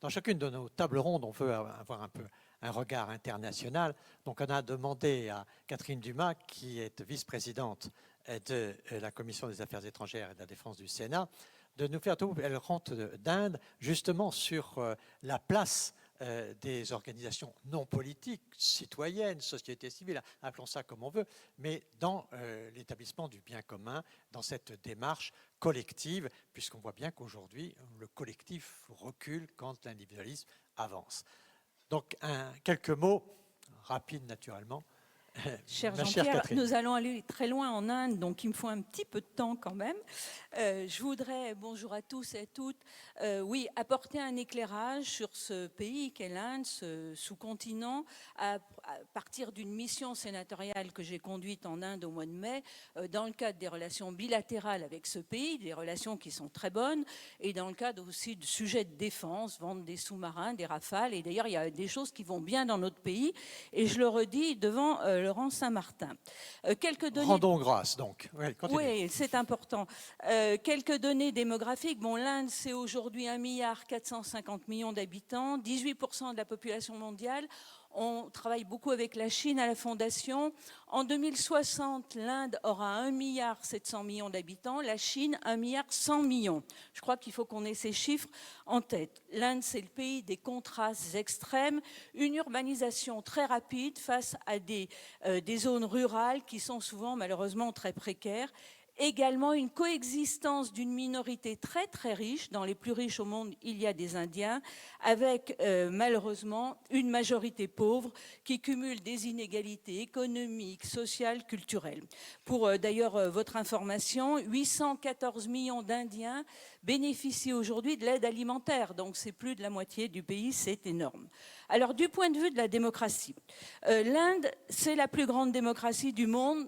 Dans chacune de nos tables rondes, on veut avoir un peu un regard international. Donc, on a demandé à Catherine Dumas, qui est vice-présidente de la Commission des Affaires étrangères et de la Défense du Sénat, de nous faire tout. Elle rentre d'Inde justement sur la place des organisations non politiques, citoyennes, société civile, appelons ça comme on veut, mais dans l'établissement du bien commun, dans cette démarche collective, puisqu'on voit bien qu'aujourd'hui, le collectif recule quand l'individualisme avance. Donc, quelques mots rapides naturellement. Cher Ma chère Jean-Pierre, Catherine. nous allons aller très loin en Inde, donc il me faut un petit peu de temps quand même. Je voudrais, bonjour à tous et à toutes, oui, apporter un éclairage sur ce pays qu'est l'Inde, ce sous-continent, à partir d'une mission sénatoriale que j'ai conduite en Inde au mois de mai, dans le cadre des relations bilatérales avec ce pays, des relations qui sont très bonnes, et dans le cadre aussi de sujets de défense, vente des sous-marins, des Rafales, et d'ailleurs il y a des choses qui vont bien dans notre pays, et je le redis devant Laurent Saint-Martin. Quelques données... Rendons grâce, donc. Oui, c'est important. Quelques données démographiques. Bon, l'Inde, c'est aujourd'hui 1,450 milliard d'habitants, 18% de la population mondiale. On travaille beaucoup avec la Chine à la Fondation. En 2060, l'Inde aura 1,7 milliard d'habitants, la Chine 1,1 milliard. Je crois qu'il faut qu'on ait ces chiffres en tête. L'Inde, c'est le pays des contrastes extrêmes, une urbanisation très rapide face à des zones rurales qui sont souvent malheureusement très précaires. Également une coexistence d'une minorité très très riche. Dans les plus riches au monde, il y a des Indiens, avec malheureusement une majorité pauvre qui cumule des inégalités économiques, sociales, culturelles. Pour d'ailleurs votre information, 814 millions d'Indiens bénéficient aujourd'hui de l'aide alimentaire, donc c'est plus de la moitié du pays, c'est énorme. Alors du point de vue de la démocratie, l'Inde, c'est la plus grande démocratie du monde.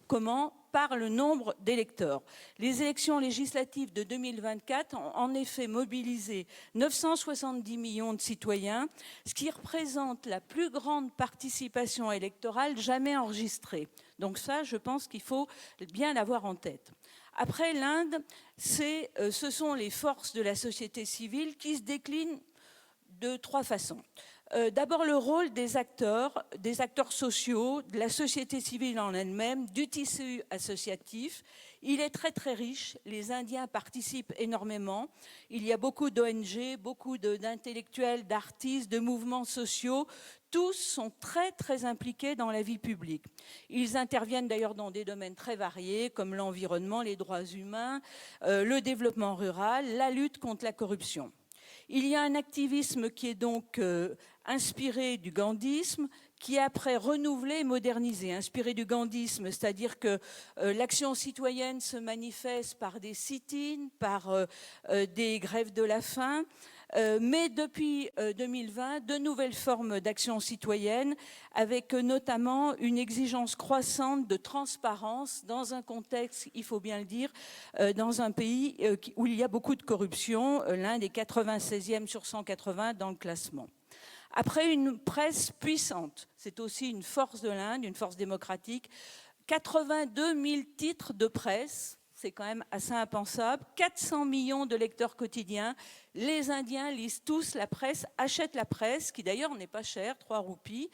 Comment ? Par le nombre d'électeurs. Les élections législatives de 2024 ont en effet mobilisé 970 millions de citoyens, ce qui représente la plus grande participation électorale jamais enregistrée. Donc ça, je pense qu'il faut bien l'avoir en tête. Après, l'Inde, ce sont les forces de la société civile qui se déclinent de trois façons. D'abord le rôle des acteurs sociaux, de la société civile en elle-même, du tissu associatif. Il est très très riche, les Indiens participent énormément. Il y a beaucoup d'ONG, beaucoup d'intellectuels, d'artistes, de mouvements sociaux. Tous sont très très impliqués dans la vie publique. Ils interviennent d'ailleurs dans des domaines très variés comme l'environnement, les droits humains, le développement rural, la lutte contre la corruption. Il y a un activisme qui est donc inspiré du gandhisme, qui est après renouvelé et modernisé. Inspiré du gandhisme, c'est-à-dire que l'action citoyenne se manifeste par des sit-ins, par des grèves de la faim, mais depuis 2020, de nouvelles formes d'action citoyenne, avec notamment une exigence croissante de transparence dans un contexte, il faut bien le dire, dans un pays où il y a beaucoup de corruption, l'Inde est 96e sur 180 dans le classement. Après, une presse puissante, c'est aussi une force de l'Inde, une force démocratique, 82 000 titres de presse, c'est quand même assez impensable, 400 millions de lecteurs quotidiens, les Indiens lisent tous la presse, achètent la presse, qui d'ailleurs n'est pas chère, 3 roupies.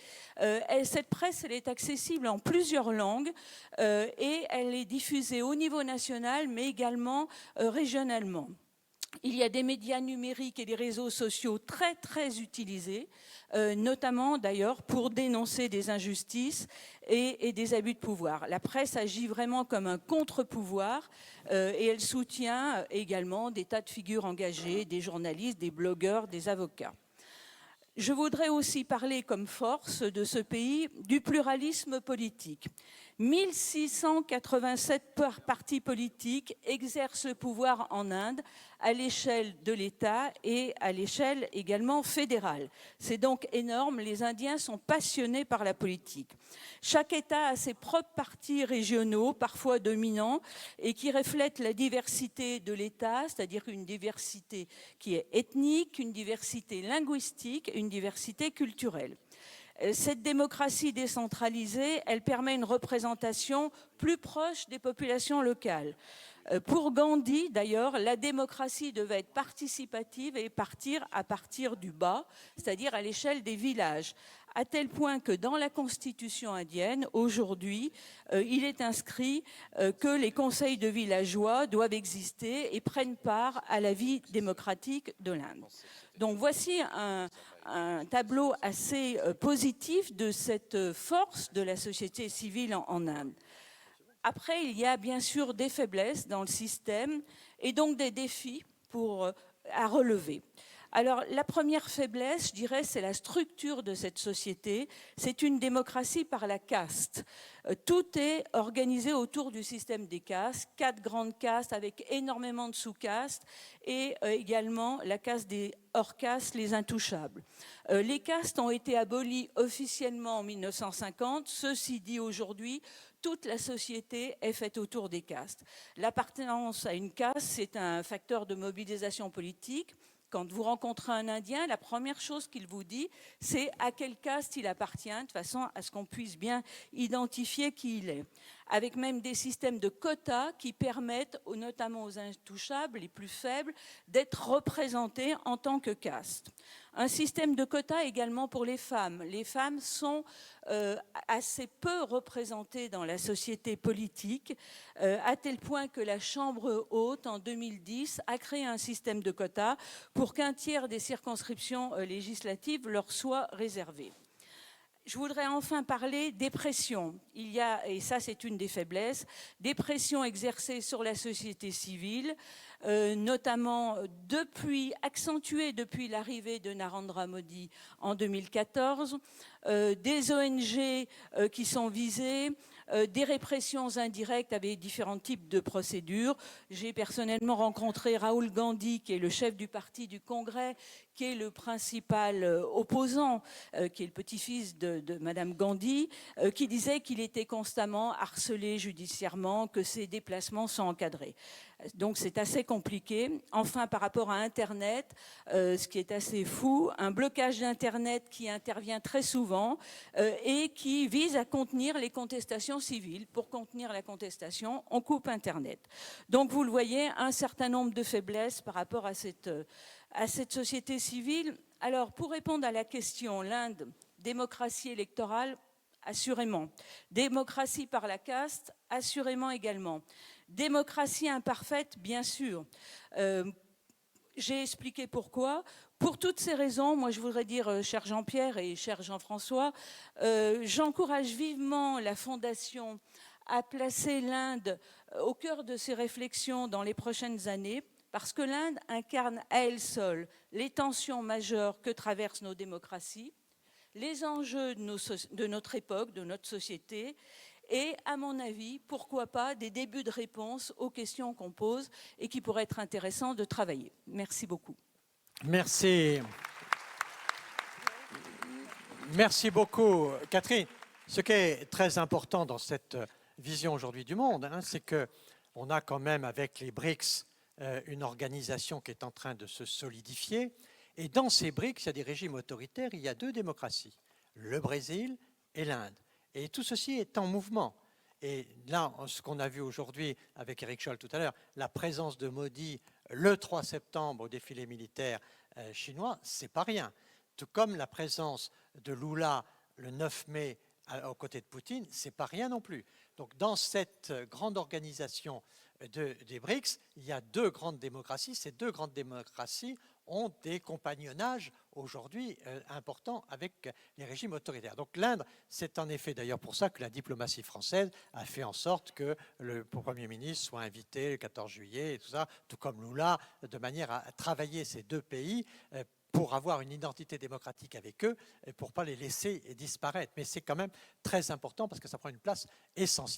Cette presse, elle est accessible en plusieurs langues et elle est diffusée au niveau national, mais également régionalement. Il y a des médias numériques et des réseaux sociaux très très utilisés, notamment d'ailleurs pour dénoncer des injustices et des abus de pouvoir. La presse agit vraiment comme un contre-pouvoir et elle soutient également des tas de figures engagées, des journalistes, des blogueurs, des avocats. Je voudrais aussi parler comme force de ce pays du pluralisme politique. 1687 partis politiques exercent le pouvoir en Inde à l'échelle de l'État et à l'échelle également fédérale. C'est donc énorme, les Indiens sont passionnés par la politique. Chaque État a ses propres partis régionaux, parfois dominants, et qui reflètent la diversité de l'État, c'est-à-dire une diversité qui est ethnique, une diversité linguistique, une diversité culturelle. Cette démocratie décentralisée, elle permet une représentation plus proche des populations locales. Pour Gandhi, d'ailleurs, la démocratie devait être participative et partir à partir du bas, c'est-à-dire à l'échelle des villages, à tel point que dans la constitution indienne, aujourd'hui, il est inscrit que les conseils de villageois doivent exister et prennent part à la vie démocratique de l'Inde. Donc voici un tableau assez positif de cette force de la société civile en Inde. Après, il y a bien sûr des faiblesses dans le système et donc des défis à relever. Alors, la première faiblesse, je dirais, c'est la structure de cette société. C'est une démocratie par la caste. Tout est organisé autour du système des castes, 4 grandes castes avec énormément de sous-castes et également la caste des hors-castes, les intouchables. Les castes ont été abolies officiellement en 1950. Ceci dit, aujourd'hui, toute la société est faite autour des castes. L'appartenance à une caste, c'est un facteur de mobilisation politique. Quand vous rencontrez un Indien, la première chose qu'il vous dit, c'est à quelle caste il appartient, de façon à ce qu'on puisse bien identifier qui il est. Avec même des systèmes de quotas qui permettent, notamment aux intouchables, les plus faibles, d'être représentés en tant que caste. Un système de quotas également pour les femmes. Les femmes sont assez peu représentées dans la société politique, à tel point que la Chambre haute, en 2010, a créé un système de quotas pour qu'un tiers des circonscriptions législatives leur soit réservé. Je voudrais enfin parler des pressions. Il y a, et ça c'est une des faiblesses, des pressions exercées sur la société civile, notamment accentuées depuis l'arrivée de Narendra Modi en 2014, des ONG qui sont visées, des répressions indirectes avec différents types de procédures. J'ai personnellement rencontré Rahul Gandhi, qui est le chef du parti du Congrès, qui est le principal opposant, qui est le petit-fils de Madame Gandhi, qui disait qu'il était constamment harcelé judiciairement, que ses déplacements sont encadrés. Donc c'est assez compliqué. Enfin, par rapport à Internet, ce qui est assez fou, un blocage d'Internet qui intervient très souvent et qui vise à contenir les contestations civiles. Pour contenir la contestation, on coupe Internet. Donc vous le voyez, un certain nombre de faiblesses par rapport à cette société civile. Alors, pour répondre à la question, l'Inde, démocratie électorale, assurément. Démocratie par la caste, assurément également. Démocratie imparfaite, bien sûr. J'ai expliqué pourquoi. Pour toutes ces raisons, moi je voudrais dire, cher Jean-Pierre et cher Jean-François, j'encourage vivement la Fondation à placer l'Inde au cœur de ses réflexions dans les prochaines années, parce que l'Inde incarne à elle seule les tensions majeures que traversent nos démocraties, les enjeux de notre époque, de notre société, et, à mon avis, pourquoi pas des débuts de réponse aux questions qu'on pose et qui pourraient être intéressants de travailler. Merci beaucoup. Merci. Merci beaucoup, Catherine. Ce qui est très important dans cette vision aujourd'hui du monde, c'est qu'on a quand même avec les BRICS une organisation qui est en train de se solidifier. Et dans ces BRICS, il y a des régimes autoritaires, il y a 2 démocraties, le Brésil et l'Inde. Et tout ceci est en mouvement. Et là, ce qu'on a vu aujourd'hui avec Eric Scholl tout à l'heure, la présence de Modi le 3 septembre au défilé militaire chinois, c'est pas rien. Tout comme la présence de Lula le 9 mai aux côtés de Poutine, c'est pas rien non plus. Donc dans cette grande organisation des BRICS, il y a 2 grandes démocraties. Ces 2 grandes démocraties ont des compagnonnages aujourd'hui importants avec les régimes autoritaires. Donc l'Inde, c'est en effet d'ailleurs pour ça que la diplomatie française a fait en sorte que le Premier ministre soit invité le 14 juillet et tout ça, tout comme Lula, de manière à travailler ces 2 pays pour avoir une identité démocratique avec eux et pour ne pas les laisser disparaître. Mais c'est quand même très important parce que ça prend une place essentielle.